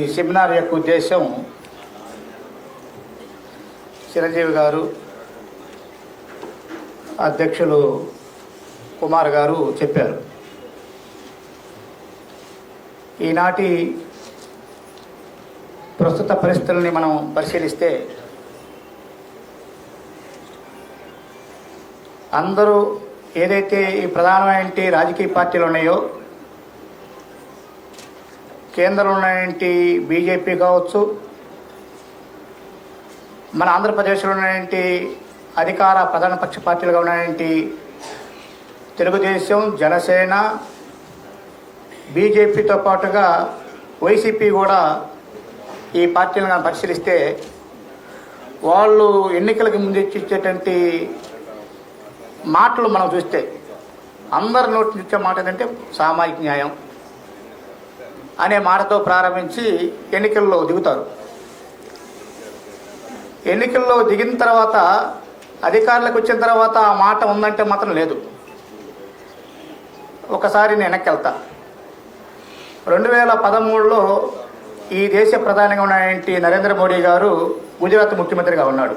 ఈ సెమినార్ యొక్క ఉద్దేశం చిరంజీవి గారు, అధ్యక్షులు కుమార్ గారు చెప్పారు. ఈనాటి ప్రస్తుత పరిస్థితుల్ని మనం పరిశీలిస్తే అందరూ ఏదైతే ఈ ప్రధానమైన రాజకీయ పార్టీలు ఉన్నాయో, కేంద్రంలో ఉన్నటువంటి బీజేపీ కావచ్చు, మన ఆంధ్రప్రదేశ్లో ఉన్నటువంటి అధికార ప్రధాన పక్ష పార్టీలుగా ఉన్నటువంటి తెలుగుదేశం, జనసేన, బీజేపీతో పాటుగా వైసీపీ కూడా ఈ పార్టీలను పరిశీలిస్తే వాళ్ళు ఎన్నికలకు ముందు ఇచ్చేటువంటి మాటలు మనం చూస్తే అందరి నోటి నుంచి ఇచ్చే మాట ఏంటంటే సామాజిక న్యాయం అనే మాటతో ప్రారంభించి ఎన్నికల్లో దిగుతారు. ఎన్నికల్లో దిగిన తర్వాత అధికారులకు వచ్చిన తర్వాత ఆ మాట ఉందంటే మాత్రం లేదు. ఒకసారి నేను వెనక్కి వెళ్తా. 2013లో ఈ దేశ ప్రధానిగా ఉన్నటువంటి నరేంద్ర మోడీ గారు గుజరాత్ ముఖ్యమంత్రిగా ఉన్నాడు.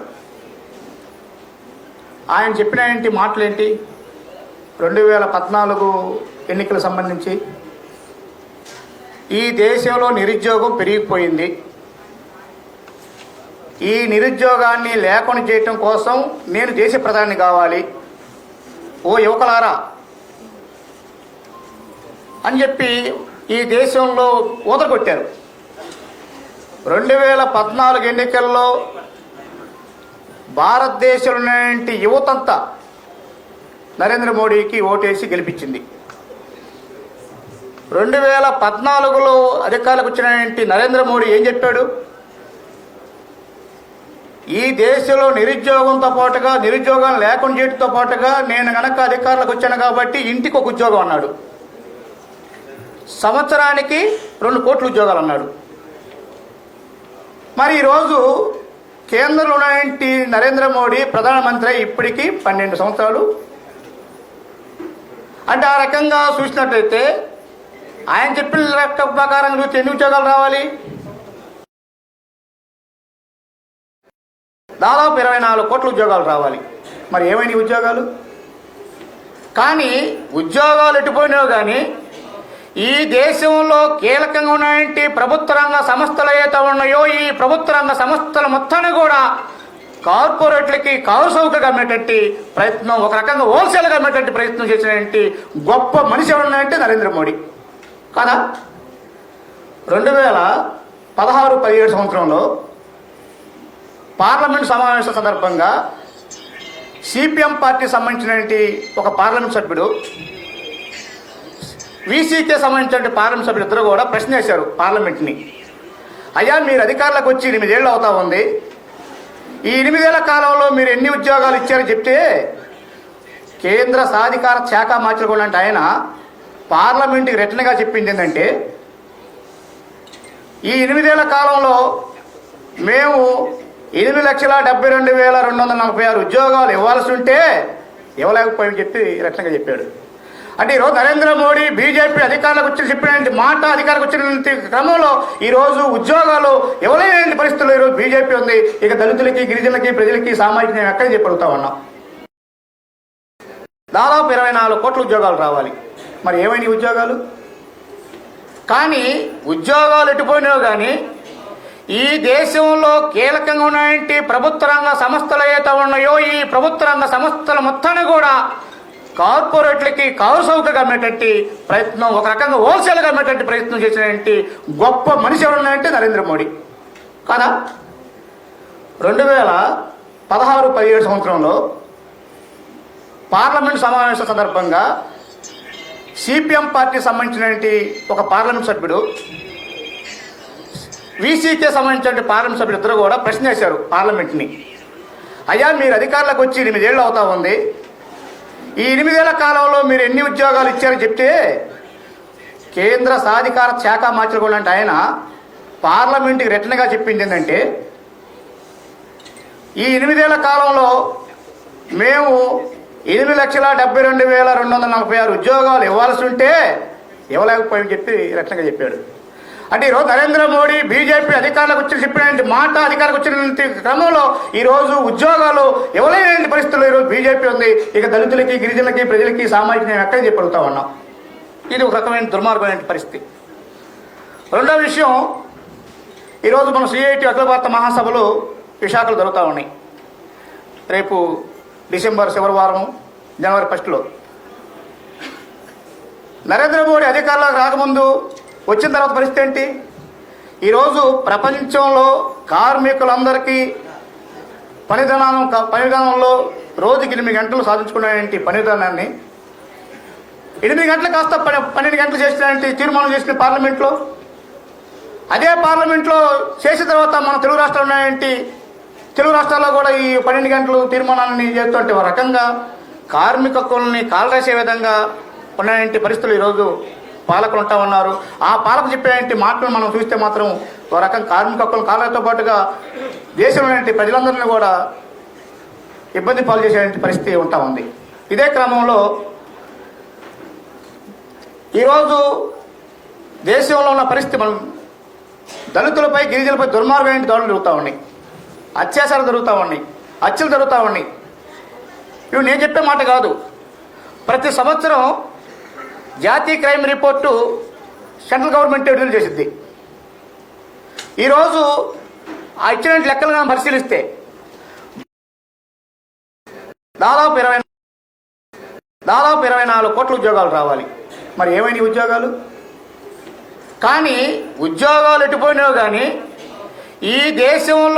ఆయన చెప్పినటువంటి మాటలు ఏంటి? 2014 ఎన్నికలకు సంబంధించి ఈ దేశంలో నిరుద్యోగం పెరిగిపోయింది, ఈ నిరుద్యోగాన్ని లేకుండా చేయటం కోసం నేను దేశ ప్రధాని కావాలి, ఓ యువకులారా అని చెప్పి ఈ దేశంలో ఊదరగొట్టారు. 2014 ఎన్నికల్లో భారతదేశంలో యువతంతా నరేంద్ర మోడీకి ఓటేసి గెలిపించింది. 2014లో అధికారులకు వచ్చినటువంటి నరేంద్ర మోడీ ఏం చెప్పాడు? ఈ దేశంలో నిరుద్యోగంతో పాటుగా, నిరుద్యోగం లేకుండా చేయడంతో పాటుగా నేను గనక అధికారులకు వచ్చాను కాబట్టి ఇంటికి ఒక ఉద్యోగం అన్నాడు. సంవత్సరానికి 2 కోట్ల ఉద్యోగాలు అన్నాడు. మరి ఈరోజు కేంద్రంలో ఉన్నటువంటి నరేంద్ర మోడీ ప్రధానమంత్రి ఇప్పటికీ 12 సంవత్సరాలు. అంటే ఆ రకంగా చూసినట్లయితే ఆయన చెప్పిన లెక్క ప్రకారం చూస్తే ఎన్ని ఉద్యోగాలు రావాలి? దాదాపు 24 కోట్ల ఉద్యోగాలు రావాలి. మరి ఏమైనా ఉద్యోగాలు? కానీ ఉద్యోగాలు ఎటుపోయినావు కానీ ఈ దేశంలో కీలకంగా ఉన్నటువంటి ప్రభుత్వ రంగ సంస్థలు ఏవైతే ఉన్నాయో ఈ ప్రభుత్వ రంగ సంస్థల మొత్తాన్ని కూడా కార్పొరేట్లకి కారు సౌకర్యం అమ్మేటట్టు ప్రయత్నం, ఒక రకంగా హోల్సేల్గా అమ్మేటట్టు ప్రయత్నం చేసినటువంటి గొప్ప మనిషి ఎవరున్నాయంటే నరేంద్ర మోడీ కదా. 2016-17 సంవత్సరంలో పార్లమెంట్ సమావేశం సందర్భంగా సిపిఎం పార్టీకి సంబంధించినటువంటి ఒక పార్లమెంట్ సభ్యుడు, వీసీకే సంబంధించిన పార్లమెంట్ సభ్యులు ఇద్దరు కూడా ప్రశ్న వేశారు పార్లమెంట్ని. అయ్యా, మీరు అధికారులకు వచ్చి 8 ఏళ్ళు అవుతా ఉంది, ఈ 8 ఏళ్ల కాలంలో మీరు ఎన్ని ఉద్యోగాలు ఇచ్చారని చెప్తే కేంద్ర సాధికార శాఖ మంత్రి అంటే ఆయన పార్లమెంట్కి రిటర్న్గా చెప్పింది ఏంటంటే, ఈ 8 ఏళ్ల కాలంలో మేము 8,72,246 ఉద్యోగాలు ఇవ్వాల్సి ఉంటే ఇవ్వలేకపోయామని చెప్పి రిటర్న్గా చెప్పాడు. అంటే ఈరోజు నరేంద్ర మోడీ బీజేపీ అధికారులకు వచ్చి చెప్పిన మాట, అధికారులకు వచ్చిన క్రమంలో ఈరోజు ఉద్యోగాలు ఇవ్వలేని పరిస్థితుల్లో ఈరోజు బీజేపీ ఉంది. ఇక దళితులకి, గిరిజనులకి, ప్రజలకి సామాజిక న్యాయం ఎక్కడని చెప్పి అడుగుతా ఉన్నాం. దాదాపు 24 కోట్ల ఉద్యోగాలు రావాలి. మరి ఏమైనా ఉద్యోగాలు? కానీ ఉద్యోగాలు ఎటుపోయినావు కానీ ఈ దేశంలో కీలకంగా ఉన్నటువంటి ప్రభుత్వ రంగ సంస్థలు ఏవైతే ఉన్నాయో ఈ ప్రభుత్వ రంగ సంస్థల మొత్తాన్ని కూడా కార్పొరేట్లకి కారు సౌకర్యం అమ్మేటట్టు ప్రయత్నం, ఒక రకంగా హోల్సేల్గా అమ్మేటట్టు ప్రయత్నం చేసినటువంటి గొప్ప మనిషి ఎవరున్నాయంటే నరేంద్ర మోడీ కదా. 2016-17 సంవత్సరంలో పార్లమెంట్ సమావేశం సందర్భంగా సిపిఎం పార్టీకి సంబంధించినటువంటి ఒక పార్లమెంట్ సభ్యుడు, వీసీకే సంబంధించిన పార్లమెంట్ సభ్యులు ఇద్దరు కూడా ప్రశ్న వేశారు పార్లమెంట్ని. అయ్యా, మీరు అధికారులకు వచ్చి 8 ఏళ్ళు అవుతా ఉంది, ఈ 8 ఏళ్ల కాలంలో మీరు ఎన్ని ఉద్యోగాలు ఇచ్చారని చెప్తే కేంద్ర సాధికార శాఖ మంత్రి అంటే ఆయన పార్లమెంట్కి రిటర్న్గా చెప్పింది ఏంటంటే, ఈ 8 ఏళ్ల కాలంలో మేము 8,72,246 ఉద్యోగాలు ఇవ్వాల్సి ఉంటే ఇవ్వలేకపోయామని చెప్పి రక్షణగా చెప్పాడు. అంటే ఈరోజు నరేంద్ర మోడీ బీజేపీ అధికారులకు వచ్చి చెప్పిన మాట అధికారులకు వచ్చిన క్రమంలో ఈరోజు ఉద్యోగాలు ఇవ్వలేని పరిస్థితుల్లో ఈరోజు బీజేపీ ఉంది. ఇక దళితులకి, గిరిజనులకి, ప్రజలకి, సామాజిక న్యాయం ఎక్కడ చెప్పి అడుగుతా ఉన్నాం. ఇది ఒక రకమైన దుర్మార్గమైన పరిస్థితి. రెండో విషయం, ఈరోజు మన సిఐటి అఖిల భారత మహాసభలు విశాఖలో జరుగుతూ ఉన్నాయి. రేపు డిసెంబర్ చివరి వారం, జనవరి 1 నరేంద్ర మోడీ అధికారంలోకి రాకముందు వచ్చిన తర్వాత పరిస్థితి ఏంటి? ఈరోజు ప్రపంచంలో కార్మికులందరికీ పనిదానంలో రోజుకి 8 గంటలు సాధించుకునే పనిదానాన్ని 8 గంటలు కాస్త 12 గంటలు చేసిన తీర్మానం చేసిన పార్లమెంట్లో, అదే పార్లమెంట్లో చేసిన తర్వాత మన తెలుగు రాష్ట్రాలు ఉన్నాయంటే తెలుగు రాష్ట్రాల్లో కూడా ఈ 12 గంటలు తీర్మానాన్ని చేస్తుంటే ఒక రకంగా కార్మిక హక్కుల్ని కాలరాసే విధంగా ఉన్నాయంటే పరిస్థితులు ఈరోజు పాలకులు ఉంటా ఉన్నారు. ఆ పాలకు చెప్పే మాటలు మనం చూస్తే మాత్రం ఒక రకం కార్మిక హక్కులను కాలరాతో పాటుగా దేశంలో ప్రజలందరినీ కూడా ఇబ్బంది పాలు చేసే పరిస్థితి ఉంటా ఉంది. ఇదే క్రమంలో ఈరోజు దేశంలో ఉన్న పరిస్థితి, మనం దళితులపై, గిరిజనులపై దుర్మార్గమైన దాడులు జరుగుతూ ఉన్నాయి, అత్యాచారాలు జరుగుతూ ఉన్నాయి, హత్యలు జరుగుతూ ఉన్నాయి. ఇవి నేను చెప్పే మాట కాదు. ప్రతి సంవత్సరం జాతీయ క్రైమ్ రిపోర్టు సెంట్రల్ గవర్నమెంట్ విడుదల చేసింది. ఈరోజు ఆ ఇచ్చిన లెక్కలు పరిశీలిస్తే దాదాపు 24 కోట్ల ఉద్యోగాలు రావాలి. మరి ఏమైనా ఉద్యోగాలు? కానీ ఉద్యోగాలు ఎటుపోయినావు కానీ ఈ దేశంలో